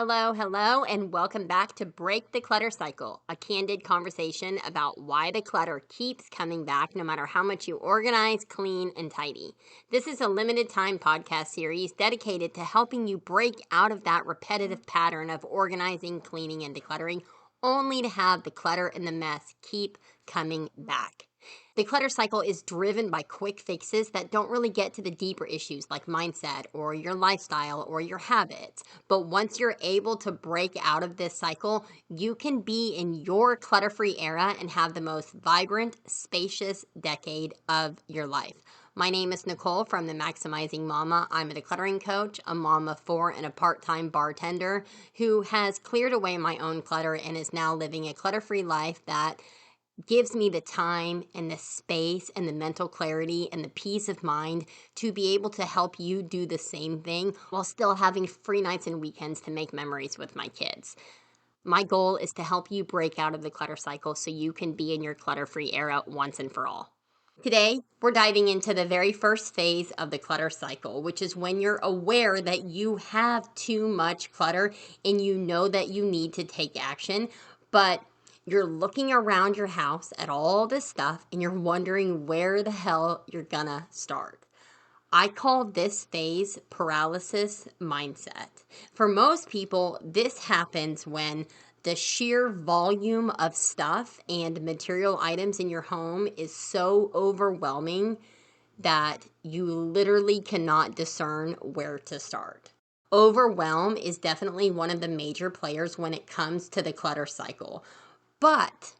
Hello, hello, and welcome back to Break the Clutter Cycle, a candid conversation about why the clutter keeps coming back no matter how much you organize, clean, and tidy. This is a limited time podcast series dedicated to helping you break out of that repetitive pattern of organizing, cleaning, and decluttering, only to have the clutter and the mess keep coming back. The clutter cycle is driven by quick fixes that don't really get to the deeper issues like mindset or your lifestyle or your habits. But once you're able to break out of this cycle, you can be in your clutter-free era and have the most vibrant, spacious decade of your life. My name is Nicole from the Maximizing Mama. I'm a decluttering coach, a mom of four, and a part-time bartender who has cleared away my own clutter and is now living a clutter-free life that gives me the time and the space and the mental clarity and the peace of mind to be able to help you do the same thing while still having free nights and weekends to make memories with my kids. My goal is to help you break out of the clutter cycle so you can be in your clutter-free era once and for all. Today, we're diving into the very first phase of the clutter cycle, which is when you're aware that you have too much clutter and you know that you need to take action, but you're looking around your house at all this stuff and you're wondering where the hell you're gonna start. I call this phase paralysis mindset. For most people, this happens when the sheer volume of stuff and material items in your home is so overwhelming that you literally cannot discern where to start. Overwhelm is definitely one of the major players when it comes to the clutter cycle. But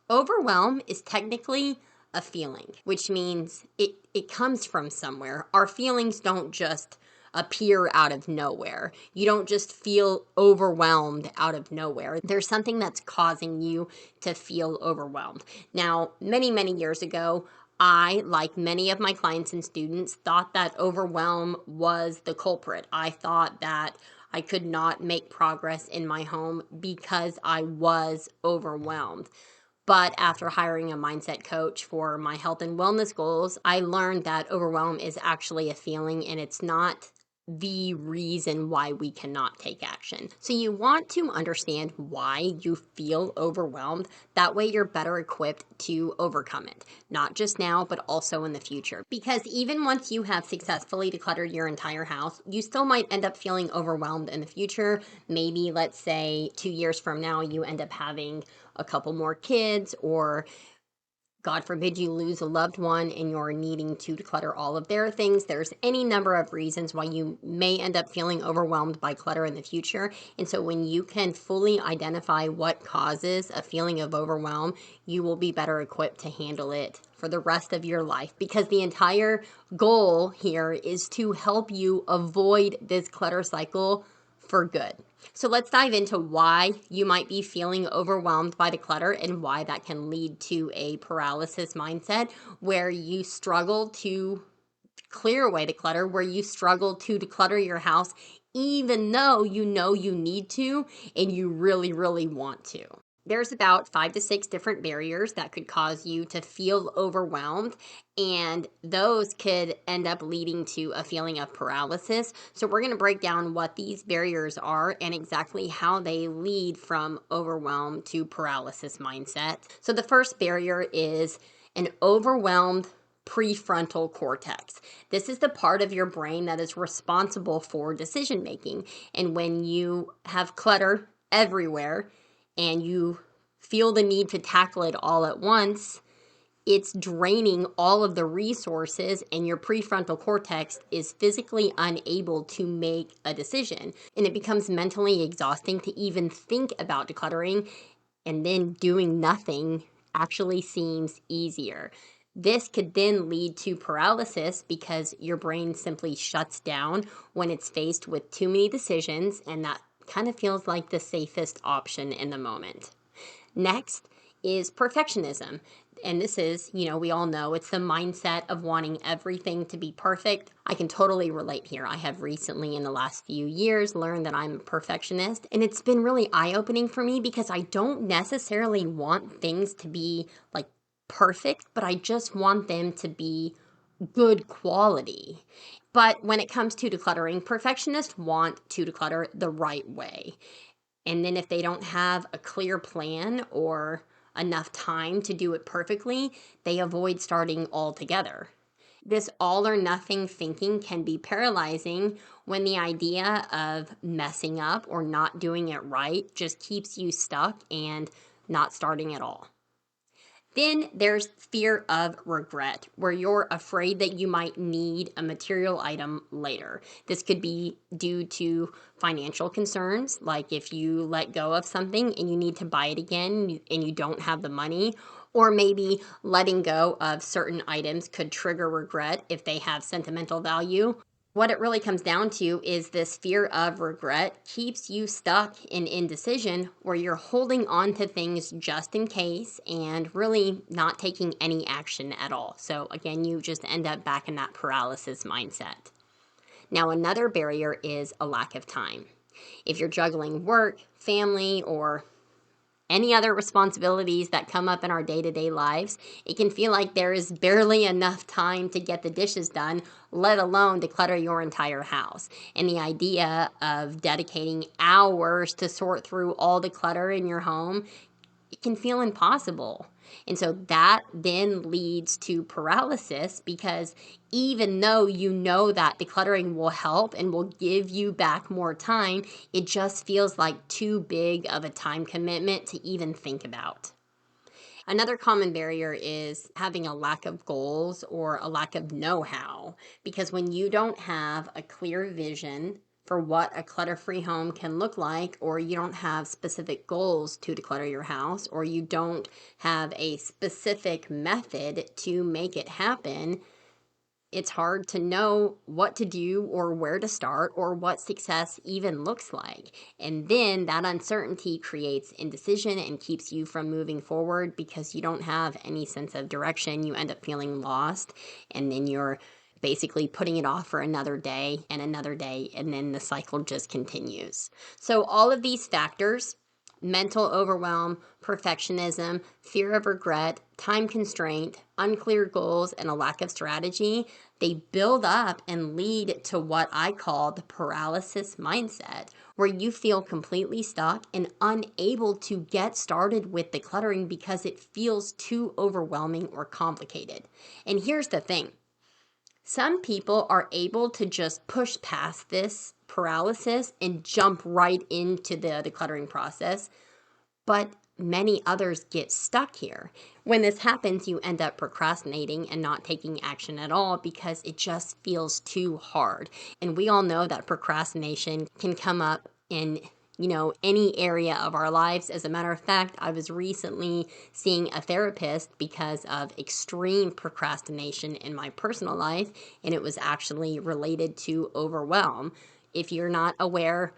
overwhelm is technically a feeling, which means it comes from somewhere. Our feelings don't just appear out of nowhere. You don't just feel overwhelmed out of nowhere. There's something that's causing you to feel overwhelmed. Now, many, many years ago, I, like many of my clients and students, thought that overwhelm was the culprit. I thought that I could not make progress in my home because I was overwhelmed. But after hiring a mindset coach for my health and wellness goals, I learned that overwhelm is actually a feeling and it's not the reason why we cannot take action. So you want to understand why you feel overwhelmed. That way you're better equipped to overcome it, not just now, but also in the future. Because even once you have successfully decluttered your entire house, you still might end up feeling overwhelmed in the future. Maybe, let's say 2 years from now, you end up having a couple more kids, or God forbid you lose a loved one and you're needing to declutter all of their things. There's any number of reasons why you may end up feeling overwhelmed by clutter in the future. And so when you can fully identify what causes a feeling of overwhelm, you will be better equipped to handle it for the rest of your life, because the entire goal here is to help you avoid this clutter cycle for good. So let's dive into why you might be feeling overwhelmed by the clutter and why that can lead to a paralysis mindset where you struggle to clear away the clutter, where you struggle to declutter your house even though you know you need to and you really, really want to. There's about 5 to 6 different barriers that could cause you to feel overwhelmed, and those could end up leading to a feeling of paralysis. So we're going to break down what these barriers are and exactly how they lead from overwhelm to paralysis mindset. So the first barrier is an overwhelmed prefrontal cortex. This is the part of your brain that is responsible for decision making. And when you have clutter everywhere and you feel the need to tackle it all at once, it's draining all of the resources and your prefrontal cortex is physically unable to make a decision. And it becomes mentally exhausting to even think about decluttering, and then doing nothing actually seems easier. This could then lead to paralysis because your brain simply shuts down when it's faced with too many decisions, and that kind of feels like the safest option in the moment. Next is perfectionism. And this is, we all know it's the mindset of wanting everything to be perfect. I can totally relate here. I have recently, in the last few years, learned that I'm a perfectionist. And it's been really eye-opening for me because I don't necessarily want things to be like perfect, but I just want them to be good quality. But when it comes to decluttering, perfectionists want to declutter the right way. And then if they don't have a clear plan or enough time to do it perfectly, they avoid starting altogether. This all or nothing thinking can be paralyzing when the idea of messing up or not doing it right just keeps you stuck and not starting at all. Then there's fear of regret, where you're afraid that you might need a material item later. This could be due to financial concerns, like if you let go of something and you need to buy it again and you don't have the money, or maybe letting go of certain items could trigger regret if they have sentimental value. What it really comes down to is this fear of regret keeps you stuck in indecision where you're holding on to things just in case and really not taking any action at all. So, again, you just end up back in that paralysis mindset. Now, another barrier is a lack of time. If you're juggling work, family, or any other responsibilities that come up in our day-to-day lives, it can feel like there is barely enough time to get the dishes done, let alone declutter your entire house. And the idea of dedicating hours to sort through all the clutter in your home, it can feel impossible. And so that then leads to paralysis because even though you know that decluttering will help and will give you back more time, it just feels like too big of a time commitment to even think about. Another common barrier is having a lack of goals or a lack of know-how, because when you don't have a clear vision for what a clutter-free home can look like, or you don't have specific goals to declutter your house, or you don't have a specific method to make it happen, it's hard to know what to do or where to start or what success even looks like. And then that uncertainty creates indecision and keeps you from moving forward because you don't have any sense of direction. You end up feeling lost, and then you're basically putting it off for another day, and then the cycle just continues. So all of these factors, mental overwhelm, perfectionism, fear of regret, time constraint, unclear goals, and a lack of strategy, they build up and lead to what I call the paralysis mindset, where you feel completely stuck and unable to get started with decluttering because it feels too overwhelming or complicated. And here's the thing. Some people are able to just push past this paralysis and jump right into the decluttering process, but many others get stuck here. When this happens, you end up procrastinating and not taking action at all because it just feels too hard. And we all know that procrastination can come up in any area of our lives. As a matter of fact, I was recently seeing a therapist because of extreme procrastination in my personal life, and it was actually related to overwhelm. If you're not aware,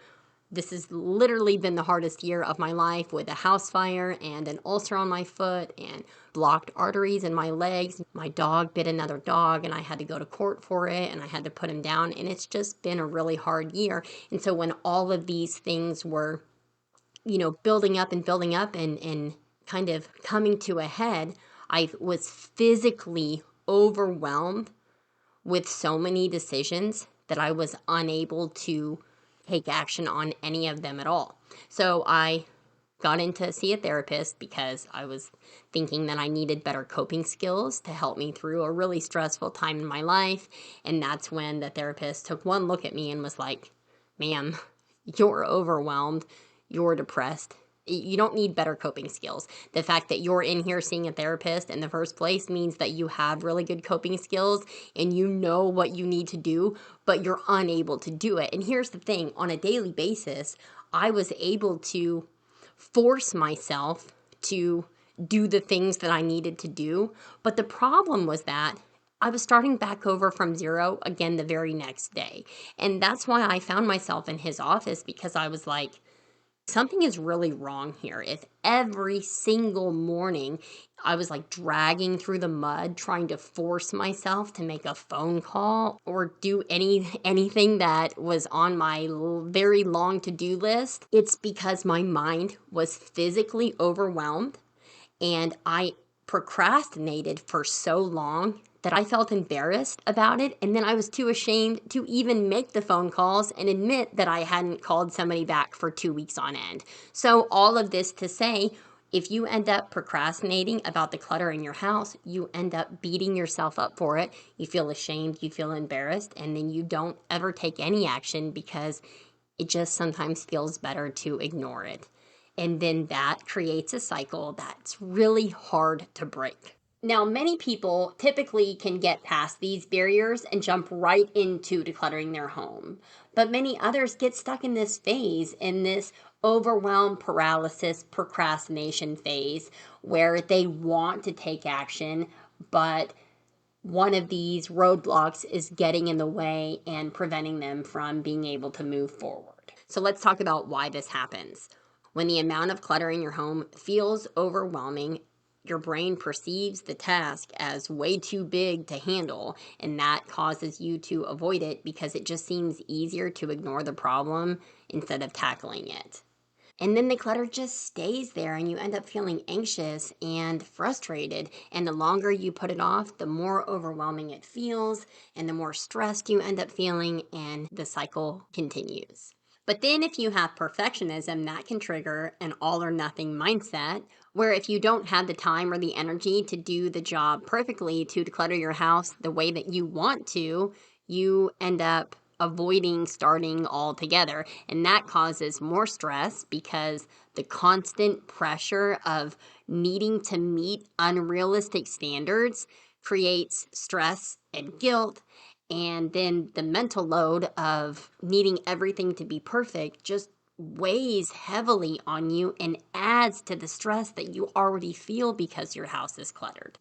this has literally been the hardest year of my life with a house fire and an ulcer on my foot and blocked arteries in my legs. My dog bit another dog and I had to go to court for it and I had to put him down, and it's just been a really hard year. And so when all of these things were, building up and kind of coming to a head, I was physically overwhelmed with so many decisions that I was unable to take action on any of them at all. So I got in to see a therapist because I was thinking that I needed better coping skills to help me through a really stressful time in my life. And that's when the therapist took one look at me and was like, ma'am, you're overwhelmed, you're depressed. You don't need better coping skills. The fact that you're in here seeing a therapist in the first place means that you have really good coping skills and you know what you need to do, but you're unable to do it. And here's the thing, on a daily basis, I was able to force myself to do the things that I needed to do. But the problem was that I was starting back over from zero again the very next day. And that's why I found myself in his office, because I was like, something is really wrong here. If every single morning I was like dragging through the mud trying to force myself to make a phone call or do anything that was on my very long to-do list, it's because my mind was physically overwhelmed and I procrastinated for so long that I felt embarrassed about it, and then I was too ashamed to even make the phone calls and admit that I hadn't called somebody back for 2 weeks on end. So all of this to say, if you end up procrastinating about the clutter in your house, you end up beating yourself up for it. You feel ashamed, you feel embarrassed, and then you don't ever take any action because it just sometimes feels better to ignore it. And then that creates a cycle that's really hard to break. Now, many people typically can get past these barriers and jump right into decluttering their home. But many others get stuck in this phase, in this overwhelm, paralysis, procrastination phase, where they want to take action, but one of these roadblocks is getting in the way and preventing them from being able to move forward. So let's talk about why this happens. When the amount of clutter in your home feels overwhelming, your brain perceives the task as way too big to handle, and that causes you to avoid it because it just seems easier to ignore the problem instead of tackling it. And then the clutter just stays there, and you end up feeling anxious and frustrated. And the longer you put it off, the more overwhelming it feels, and the more stressed you end up feeling, and the cycle continues. But then, if you have perfectionism, that can trigger an all or nothing mindset, where if you don't have the time or the energy to do the job perfectly to declutter your house the way that you want to, you end up avoiding starting altogether. And that causes more stress because the constant pressure of needing to meet unrealistic standards creates stress and guilt. And then the mental load of needing everything to be perfect just weighs heavily on you and adds to the stress that you already feel because your house is cluttered.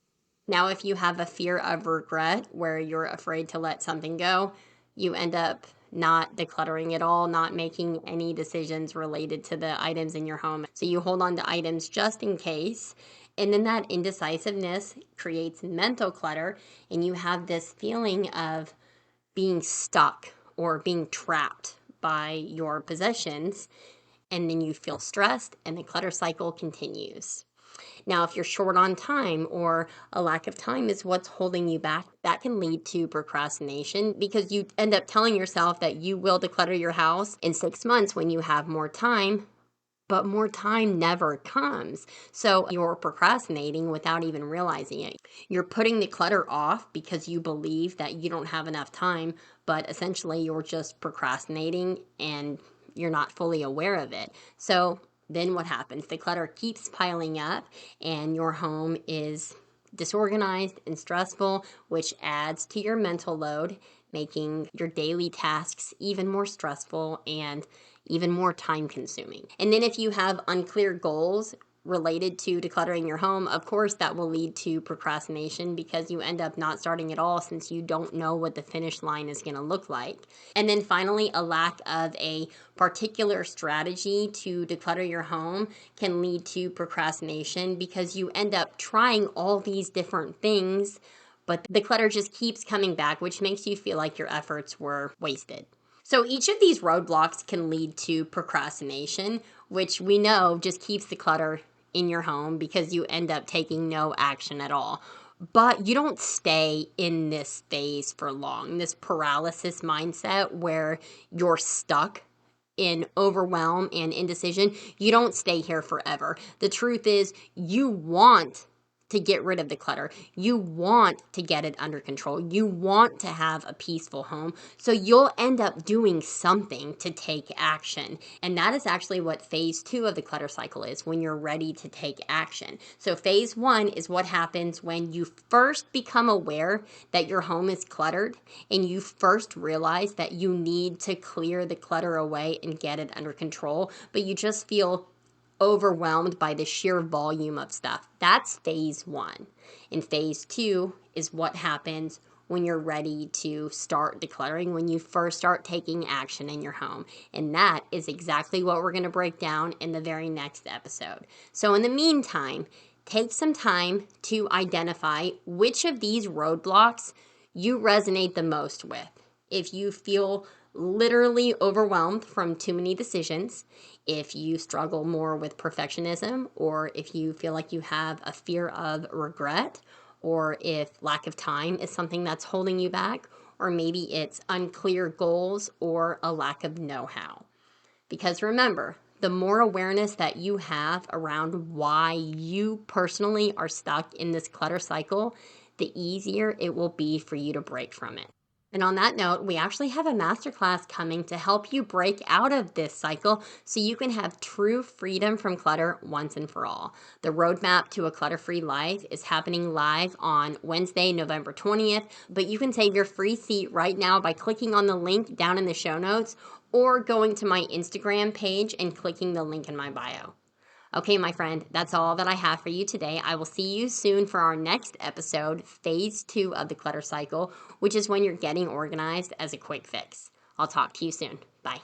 Now, if you have a fear of regret where you're afraid to let something go, you end up not decluttering at all, not making any decisions related to the items in your home. So you hold on to items just in case. And then that indecisiveness creates mental clutter, and you have this feeling of being stuck or being trapped by your possessions. And then you feel stressed, and the clutter cycle continues. Now, if you're short on time or a lack of time is what's holding you back, that can lead to procrastination because you end up telling yourself that you will declutter your house in 6 months when you have more time, but more time never comes. So you're procrastinating without even realizing it. You're putting the clutter off because you believe that you don't have enough time, but essentially you're just procrastinating and you're not fully aware of it. So then what happens? The clutter keeps piling up and your home is disorganized and stressful, which adds to your mental load, making your daily tasks even more stressful and even more time consuming. And then if you have unclear goals related to decluttering your home, of course that will lead to procrastination because you end up not starting at all since you don't know what the finish line is going to look like. And then finally, a lack of a particular strategy to declutter your home can lead to procrastination because you end up trying all these different things, but the clutter just keeps coming back, which makes you feel like your efforts were wasted. So each of these roadblocks can lead to procrastination, which we know just keeps the clutter in your home because you end up taking no action at all. But you don't stay in this phase for long, this paralysis mindset where you're stuck in overwhelm and indecision. You don't stay here forever. The truth is, you want to get rid of the clutter. You want to get it under control. You want to have a peaceful home. So you'll end up doing something to take action. And that is actually what phase 2 of the clutter cycle is, when you're ready to take action. So phase 1 is what happens when you first become aware that your home is cluttered and you first realize that you need to clear the clutter away and get it under control, but you just feel overwhelmed by the sheer volume of stuff. That's phase 1. And phase 2 is what happens when you're ready to start decluttering, when you first start taking action in your home. And that is exactly what we're going to break down in the very next episode. So in the meantime, take some time to identify which of these roadblocks you resonate the most with. If you feel literally overwhelmed from too many decisions, if you struggle more with perfectionism, or if you feel like you have a fear of regret, or if lack of time is something that's holding you back, or maybe it's unclear goals or a lack of know-how. Because remember, the more awareness that you have around why you personally are stuck in this clutter cycle, the easier it will be for you to break from it. And on that note, we actually have a masterclass coming to help you break out of this cycle so you can have true freedom from clutter once and for all. The roadmap to a clutter-free life is happening live on Wednesday, November 20th, but you can save your free seat right now by clicking on the link down in the show notes or going to my Instagram page and clicking the link in my bio. Okay, my friend, that's all that I have for you today. I will see you soon for our next episode, phase 2 of the clutter cycle, which is when you're getting organized as a quick fix. I'll talk to you soon. Bye.